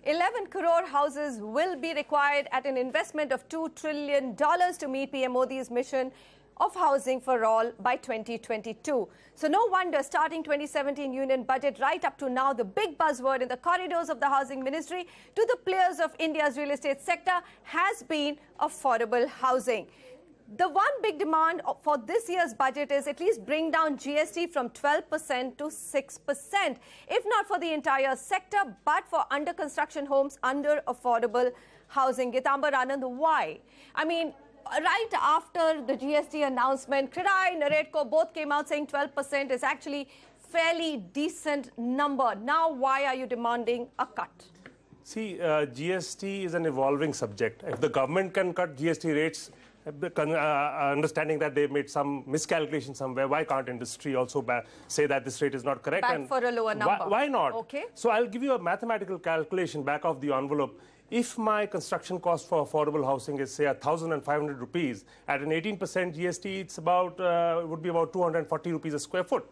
11 crore houses will be required at an investment of $2 trillion to meet PM Modi's mission of housing for all by 2022. So no wonder, starting 2017 union budget right up to now, the big buzzword in the corridors of the housing ministry to the players of India's real estate sector has been affordable housing. The one big demand for this year's budget is at least bring down GST from 12% to 6%, if not for the entire sector, but for under construction homes under affordable housing. Gitambar Anand, why? I mean, right after the GST announcement, CREDAI, NAREDCO both came out saying 12% is actually fairly decent number. Now, why are you demanding a cut? See, GST is an evolving subject. If the government can cut GST rates, understanding that they made some miscalculation somewhere, why can't industry also say that this rate is not correct? Back for a lower number. Why not? Okay. So I'll give you a mathematical calculation back of the envelope. If my construction cost for affordable housing is, say, 1,500 rupees, at an 18% GST, it's about, would be about 240 rupees a square foot.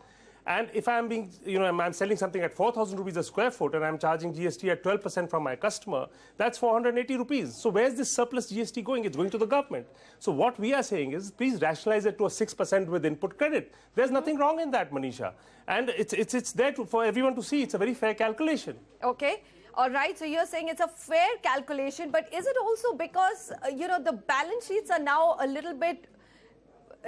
And if I'm being, I'm selling something at 4,000 rupees a square foot and I'm charging GST at 12% from my customer, that's 480 rupees. So where's this surplus GST going? It's going to the government. So what we are saying is, please rationalize it to a 6% with input credit. There's nothing wrong in that, Manisha. And it's there for everyone to see. It's a very fair calculation. Okay. All right, so you're saying it's a fair calculation, but is it also because, the balance sheets are now a little bit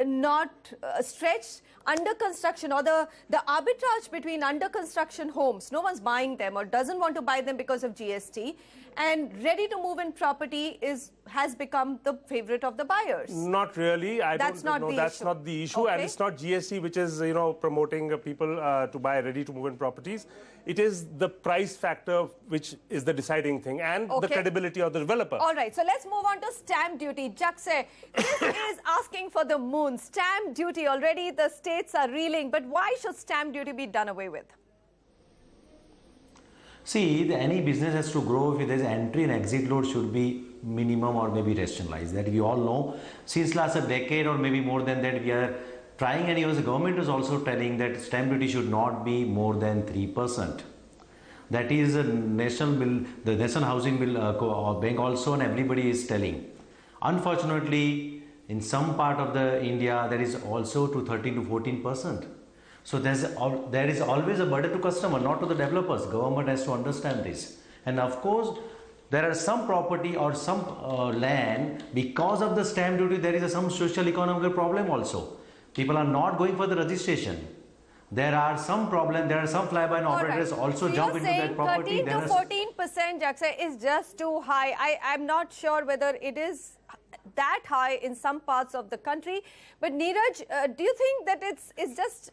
not stretched? Under construction, or the arbitrage between under construction homes, no one's buying them or doesn't want to buy them because of GST, and ready to move in property has become the favorite of the buyers. Not really. That's not the issue. Okay. And it's not GST which is promoting people to buy ready to move in properties. It is the price factor which is the deciding thing, and the credibility of the developer. All right, so let's move on to stamp duty. Jakse, this is asking for the moon. Stamp duty, already the states are reeling, but why should stamp duty be done away with? See, any business has to grow. If there's entry and exit load should be minimum or maybe rationalized. That we all know. Since last a decade or maybe more than that, we are trying, and even the government is also telling that stamp duty should not be more than 3%. That is a national bill, the National Housing Bill Bank also, and everybody is telling. Unfortunately, in some part of the India, there is also to 13 to 14%. So there is always a burden to customer, not to the developers. Government has to understand this. And of course, there are some property or some land, because of the stamp duty, there is some social economical problem also. People are not going for the registration. There are some problems, there are some fly-by operators also so jump into that property. 13 to 14%, Jakse, is just too high. I'm not sure whether it is that high in some parts of the country. But Neeraj, do you think that it's just,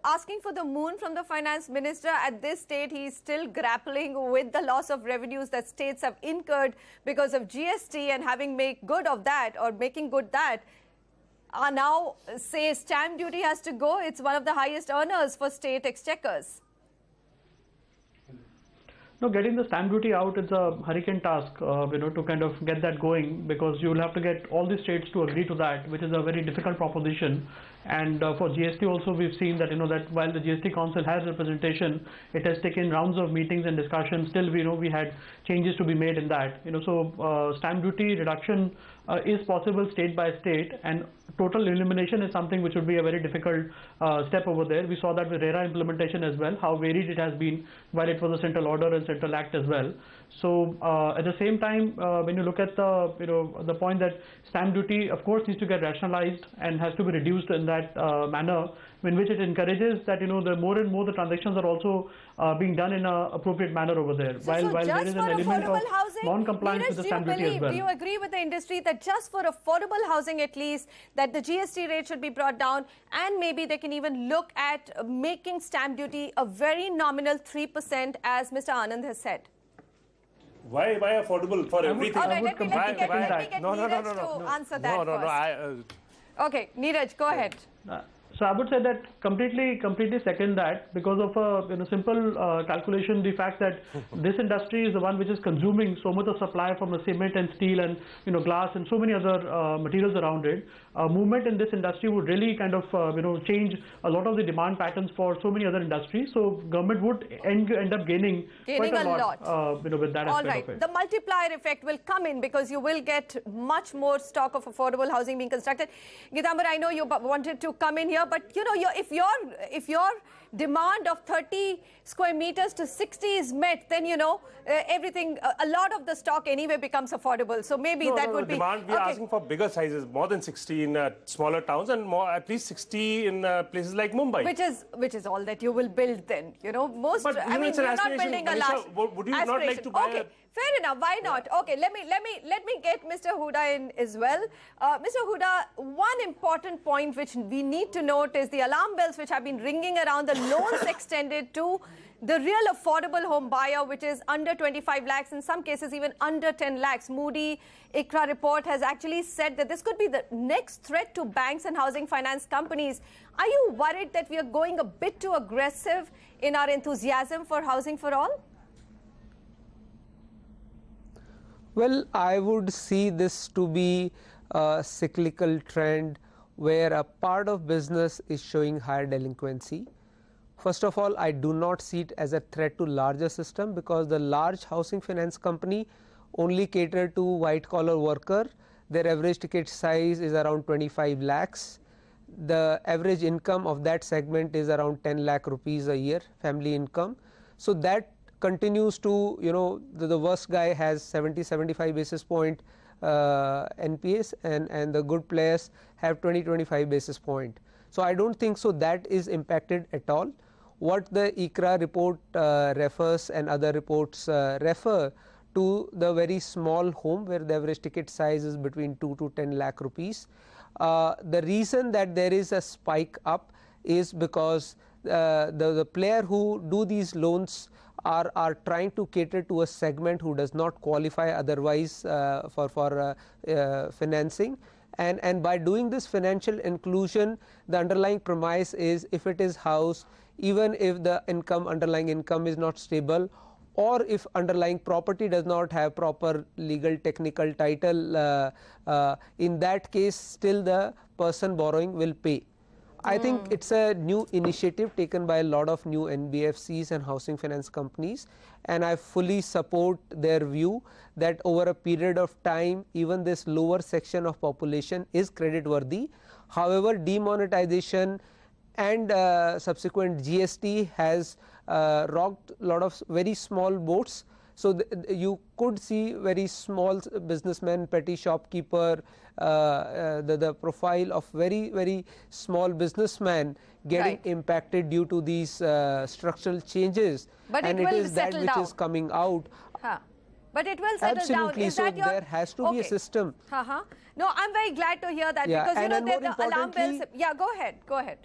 asking for the moon from the finance minister? At this stage, he's still grappling with the loss of revenues that states have incurred because of GST, and having made good of that, or making good that, now say stamp duty has to go. It's one of the highest earners for state exchequers. No, getting the stamp duty out is a hurricane task, to kind of get that going, because you will have to get all the states to agree to that, which is a very difficult proposition. And for GST also, we've seen that, that while the GST Council has representation, it has taken rounds of meetings and discussions. Still, we had changes to be made in that. So stamp duty reduction is possible state by state, and total elimination is something which would be a very difficult step over there. We saw that with RERA implementation as well, how varied it has been while it was a central order and central act as well. So at the same time, when you look at the point that stamp duty, of course, needs to get rationalized and has to be reduced in that manner, in which it encourages that the more and more the transactions are also being done in an appropriate manner over there. So while there is an element of housing, non-compliance with the stamp duty as well. Do you agree with the industry that just for affordable housing at least, that the GST rate should be brought down, and maybe they can even look at making stamp duty a very nominal 3%, as Mr. Anand has said? Why affordable for everything? All right, let me get Neeraj to answer that first. Okay, Neeraj, go ahead. So I would say that completely second that, because of a simple calculation, the fact that this industry is the one which is consuming so much of supply from the cement and steel and glass and so many other materials around it. Movement in this industry would really kind of change a lot of the demand patterns for so many other industries. So government would end up gaining quite a lot with that All aspect right. of it. The multiplier effect will come in because you will get much more stock of affordable housing being constructed. Gitambar, I know you wanted to come in here, but if your demand of 30 square meters to 60 is met, then everything, a lot of the stock anyway becomes affordable. So maybe that would be demand. We are asking for bigger sizes, more than 60 in smaller towns, and at least 60 in places like Mumbai. Which is all that you will build then. Most. But, I mean, it's an you're not aspiration. building a Manisha, large. would you not like to buy? Okay. Fair enough. Why not? Okay, let me get Mr. Hooda in as well. Mr. Hooda, one important point which we need to note is the alarm bells which have been ringing around the loans extended to the real affordable home buyer, which is under 25 lakhs, in some cases even under 10 lakhs. Moody ICRA report has actually said that this could be the next threat to banks and housing finance companies. Are you worried that we are going a bit too aggressive in our enthusiasm for housing for all? Well, I would see this to be a cyclical trend where a part of business is showing higher delinquency. First of all, I do not see it as a threat to larger system, because the large housing finance company only cater to white collar worker. Their average ticket size is around 25 lakhs. The average income of that segment is around 10 lakh rupees a year, family income. So that continues to, the worst guy has 70-75 basis point NPS, and the good players have 20-25 basis point. So I don't think so that is impacted at all. What the ICRA report refers and other reports refer to the very small home where the average ticket size is between 2 to 10 lakh rupees. The reason that there is a spike up is because the player who do these loans are trying to cater to a segment who does not qualify otherwise for financing, and by doing this financial inclusion, the underlying premise is, if it is house, even if the underlying income is not stable, or if underlying property does not have proper legal technical title, in that case still the person borrowing will pay. I think it's a new initiative taken by a lot of new NBFCs and housing finance companies, and I fully support their view that over a period of time even this lower section of population is credit worthy. However, demonetization and subsequent GST has rocked a lot of very small boats. So you could see very small businessmen, petty shopkeeper, the profile of very small businessman getting impacted due to these structural changes, but and it is that which is coming out. But it will settle Absolutely. down. Is so that your... there has to be a system. No, I'm very glad to hear that, because the alarm bells. Yeah, go ahead.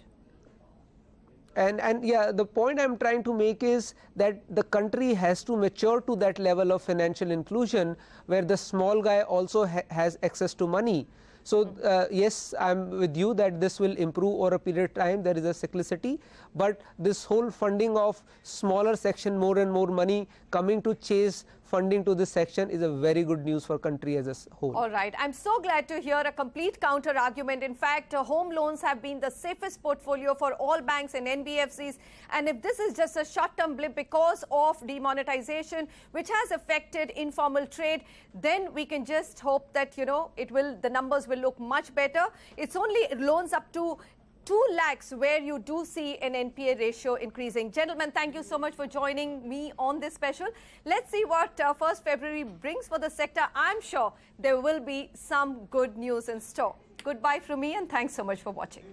And yeah, the point I'm trying to make is that the country has to mature to that level of financial inclusion where the small guy also has access to money. So yes, I'm with you that this will improve over a period of time. There is a cyclicity, but this whole funding of smaller section, more and more money coming to chase funding to this section is a very good news for country as a whole. All right. I'm so glad to hear a complete counter argument. In fact, home loans have been the safest portfolio for all banks and NBFCs. And if this is just a short-term blip because of demonetization, which has affected informal trade, then we can just hope that, the numbers will look much better. It's only loans up to 2 lakhs where you do see an NPA ratio increasing. Gentlemen, thank you so much for joining me on this special. Let's see what 1st February brings for the sector. I'm sure there will be some good news in store. Goodbye from me, and thanks so much for watching.